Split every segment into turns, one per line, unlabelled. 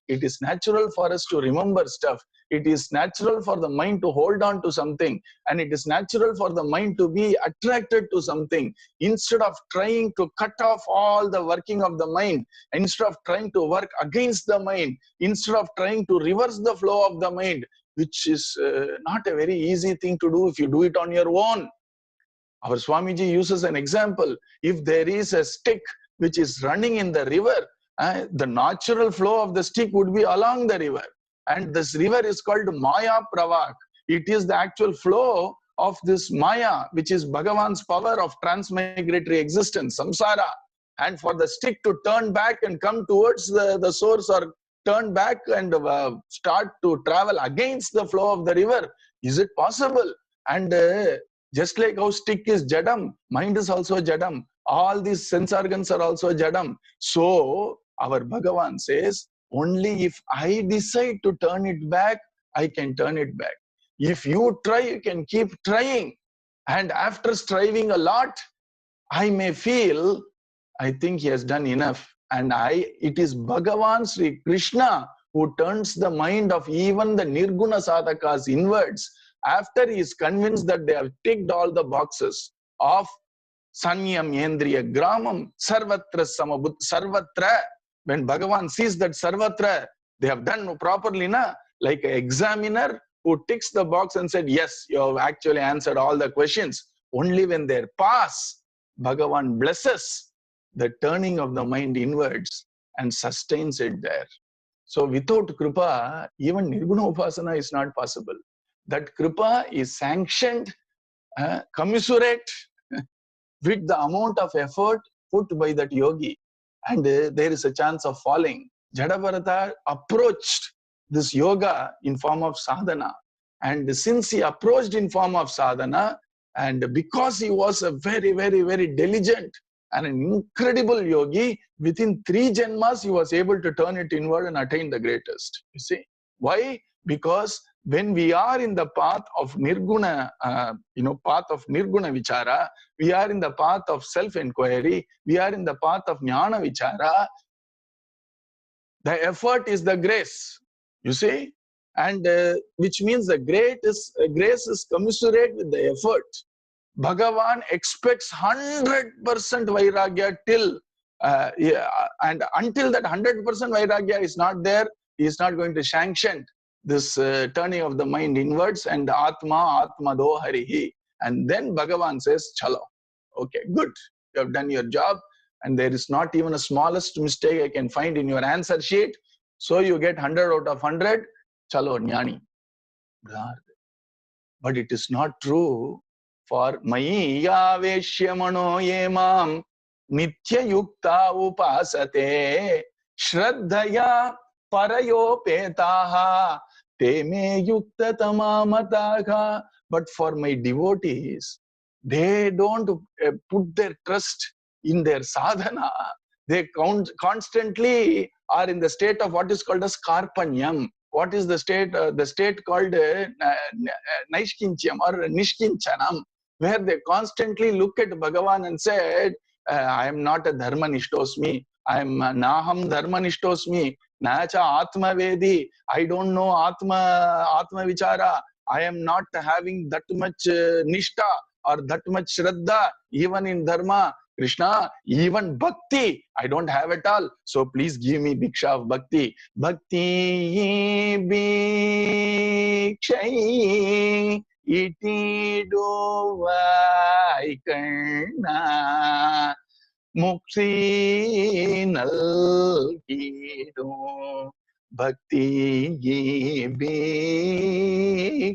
It is natural for us to remember stuff. It is natural for the mind to hold on to something. And it is natural for the mind to be attracted to something. Instead of trying to cut off all the working of the mind, instead of trying to work against the mind, instead of trying to reverse the flow of the mind, which is not a very easy thing to do if you do it on your own. Our Swamiji uses an example. If there is a stick which is running in the river, the natural flow of the stick would be along the river. And this river is called Maya Pravak. It is the actual flow of this Maya, which is Bhagavan's power of transmigratory existence, samsara. And for the stick to turn back and come towards the source, or turn back and start to travel against the flow of the river, is it possible? And just like how stick is jadam, mind is also jadam. All these sense organs are also jadam. So our Bhagavan says, only if I decide to turn it back, I can turn it back. If you try, you can keep trying. And after striving a lot, I may feel, I think he has done enough. And it is Bhagavan Sri Krishna who turns the mind of even the Nirguna Sadhakas inwards, after he is convinced that they have ticked all the boxes of Sanyam Yendriya Gramam Sarvatra Samabut Sarvatra. When Bhagavan sees that Sarvatra they have done properly, like an examiner who ticks the box and said, yes, you have actually answered all the questions. Only when they pass, Bhagavan blesses the turning of the mind inwards and sustains it there. So without Kripa, even Nirguna Upasana is not possible. That Kripa is sanctioned, commensurate with the amount of effort put by that yogi. And there is a chance of falling. Jadabharata approached this yoga in form of sadhana. And since he approached in form of sadhana, and because he was a very, very, very diligent and an incredible yogi, within 3 janmas, he was able to turn it inward and attain the greatest. You see? Why? Because when we are in the path of Nirguna, path of Nirguna Vichara, we are in the path of self-inquiry, we are in the path of Jnana Vichara, the effort is the grace, you see? And which means the grace is commensurate with the effort. Bhagavan expects 100% Vairagya till, and until that 100% Vairagya is not there, he is not going to sanction this turning of the mind inwards and Atma do Harihi. And then Bhagavan says, Chalo, okay, good, you have done your job, and there is not even a smallest mistake I can find in your answer sheet. So you get 100 out of 100, Chalo, Jnani. But it is not true for Maya Veshyamano Yemam Nitya Yukta Upasate Shraddhaya Parayo Petaha Teme Yukta Tamamataha. But for my devotees, they don't put their trust in their sadhana. They constantly are in the state of what is called as Karpanyam. What is the state? The state called Naishkincham or Nishkinchanam, where they constantly look at Bhagavan and said, I am not a Dharma Nishtosmi. I am Naham Dharma Nishtosmi. Nacha Atma Vedi. I don't know Atma Vichara. I am not having that much Nishta or that much Shraddha, even in Dharma. Krishna, even Bhakti, I don't have it all. So please give me Bhiksha of Bhakti. Bhakti Bhikshai iti do vaikarna Mukti nalkido Bhakti Bhikshai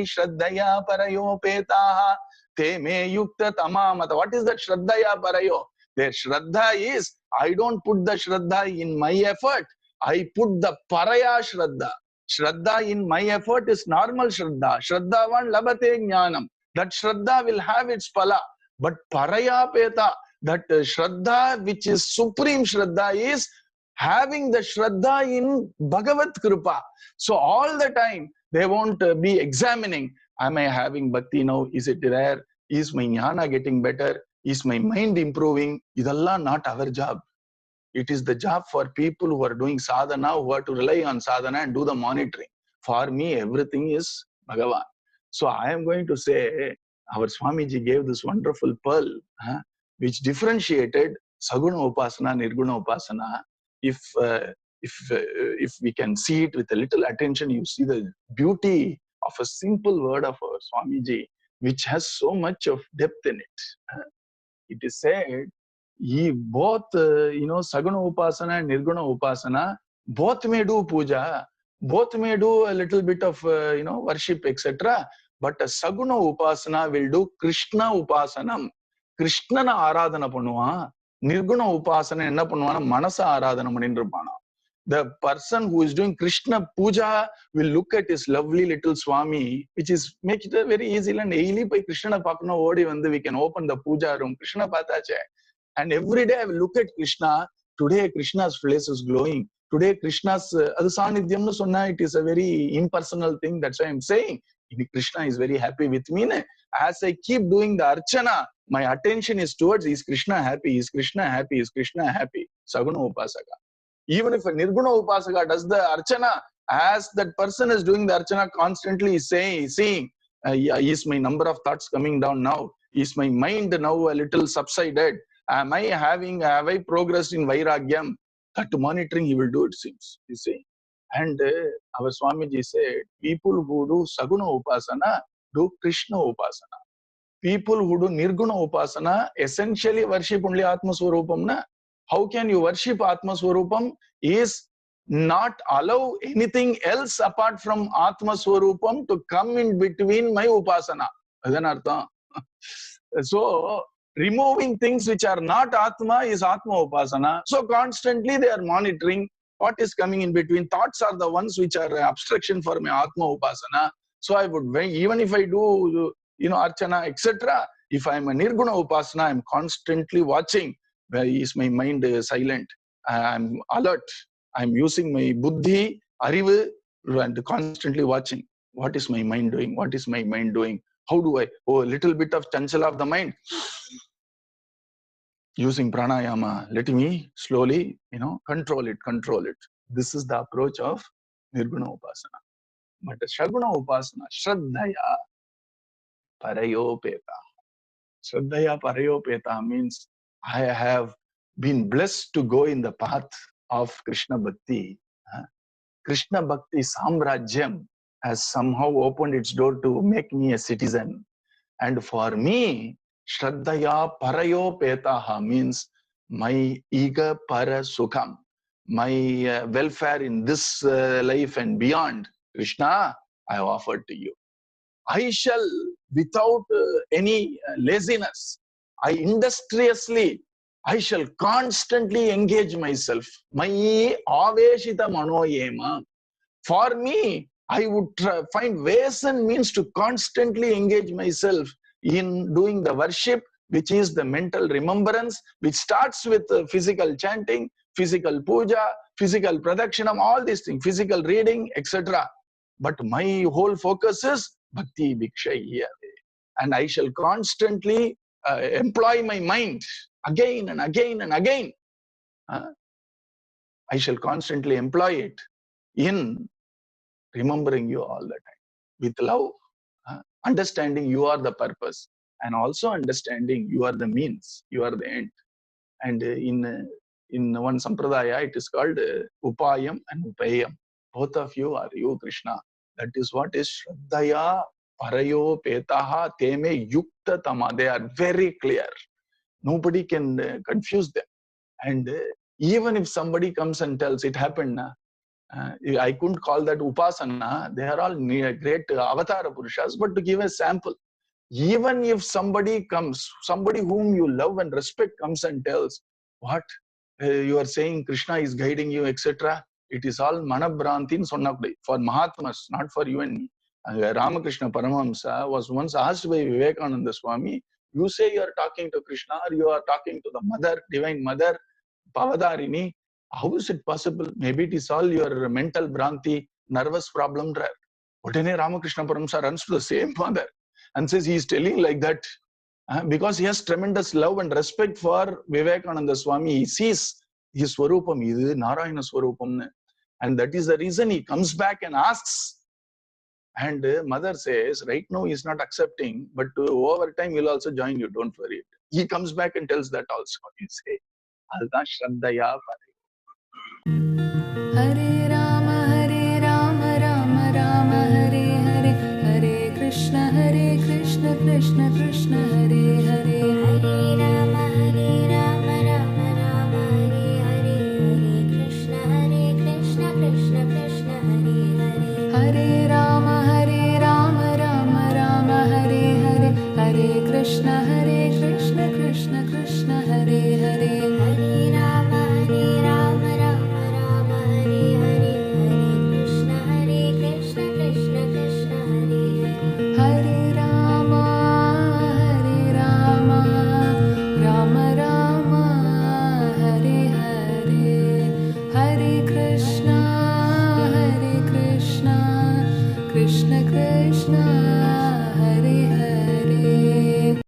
Shraddhaya Parayo Petaha Teme Yukta Tamamata. What is that Shraddhaya Parayo? Their Shraddha is, I don't put the Shraddha in my effort. I put the Paraya Shraddha. Shraddha in my effort is normal Shraddha. Shraddhavan labate jnanam. That Shraddha will have its pala. But Paraya Peta, that Shraddha which is supreme Shraddha is having the Shraddha in Bhagavad Kripa. So all the time they won't be examining, am I having Bhakti now? Is it there? Is my jnana getting better? Is my mind improving? Idalla not our job. It is the job for people who are doing sadhana, who are to rely on sadhana and do the monitoring. For me, everything is Bhagavan. So I am going to say, our Swamiji gave this wonderful pearl, which differentiated Saguna Upasana, Nirguna Upasana. If we can see it with a little attention, you see the beauty of a simple word of our Swamiji, which has so much of depth in it. It is said, both, Saguna Upasana and Nirguna Upasana, both may do puja, both may do a little bit of, worship, etc. But a Saguna Upasana will do Krishna Upasanam. Krishna na Aradhana pannuva. Nirguna Upasana enna pannuva Manasa Aradhana panindrupana. The person who is doing Krishna puja will look at his lovely little Swami, which is make it very easy and daily by Krishna pakna odi vandu we can open the puja room. Krishna patache. And every day I will look at Krishna. Today Krishna's face is glowing. Today Krishna's Sanidhyam no sonna, it is a very impersonal thing. That's why I'm saying Krishna is very happy with me. As I keep doing the archana, my attention is towards is Krishna happy, is Krishna happy, is Krishna happy. Saguna Upasaka. Even if a Nirguna Upasaka does the archana, as that person is doing the archana, constantly is seeing, is my number of thoughts coming down now? Is my mind now a little subsided? Have I progressed in Vairagyam? That monitoring he will do, it seems, you see. And our Swamiji said, people who do Saguna Upasana do Krishna Upasana. People who do Nirguna Upasana essentially worship only Atma Swarupam. Na? How can you worship Atma Swarupam? Is not allow anything else apart from Atma Swarupam to come in between my Upasana. So, removing things which are not Atma is Atma Upasana. So, constantly they are monitoring what is coming in between. Thoughts are the ones which are obstruction for my Atma Upasana. So, I would, even if I do, Archana, etc., if I am a Nirguna Upasana, I am constantly watching. Where is my mind silent? I am alert. I am using my buddhi, arivu, and constantly watching. What is my mind doing? What is my mind doing? How do I? Oh, a little bit of chanchala of the mind. Using pranayama, let me slowly, control it. This is the approach of Nirguna Upasana. But the Shaguna Upasana, Shraddhaya Parayopeta. Shraddhaya Parayopeta means I have been blessed to go in the path of Krishna Bhakti. Krishna Bhakti Samrajyam has somehow opened its door to make me a citizen. And for me, Shraddhaya Parayopetaha means my ega para sukham, my welfare in this life and beyond. Krishna, I have offered to you. I shall, without any laziness, I industriously, I shall constantly engage myself. My aveshita manoyema. For me, I would find ways and means to constantly engage myself in doing the worship, which is the mental remembrance, which starts with physical chanting, physical puja, physical pradakshinam, all these things, physical reading, etc. But my whole focus is Bhakti Bhikshaya. And I shall constantly employ my mind again and again and again. I shall constantly employ it in remembering you all the time with love, understanding you are the purpose, and also understanding you are the means, you are the end. And in one sampradaya, it is called Upayam and Upayam. Both of you are you, Krishna. That is what is Shraddhaya Parayo Petaha Teme Yukta Tama. They are very clear. Nobody can confuse them. And even if somebody comes and tells it happened, I couldn't call that Upasana. They are all great Avatara Purushas. But to give a sample, even if somebody comes, somebody whom you love and respect comes and tells, what? You are saying Krishna is guiding you, etc. It is all Manabhrantin Sonnapdi. For Mahatmas, not for you and me. Ramakrishna Paramahamsa was once asked by Vivekananda Swami, you say you are talking to Krishna or you are talking to the Mother, Divine Mother, Pavadarini. How is it possible? Maybe it is all your mental Bhranti, nervous problem. But then Ramakrishna Paramahamsa runs to the same Mother and says he is telling like that. Because he has tremendous love and respect for Vivekananda Swami. He sees His Swarupam, idu Narayana Swarupam. And that is the reason he comes back and asks. And mother says, right now he's not accepting, but over time he'll also join you, don't worry. He comes back and tells that also. You say, Alda Shraddha.
Hare Rama, Rama Rama, Hare Hare, Hare Krishna, Krishna Krishna, Hare Hare. Hare Rama, Rama Rama, Hare Hare, Hare Krishna, Krishna Krishna, Hare Hare. Hare Rama, Rama Rama, Hare Hare, Hare Krishna, Krishna Krishna, Hare Hare. Hare Rama, Rama Hare Hare, Hare Krishna, Krishna Krishna, Hare Hare. Hare Rama, Rama Rama, Hare Hare, Hare Krishna, Krishna Krishna,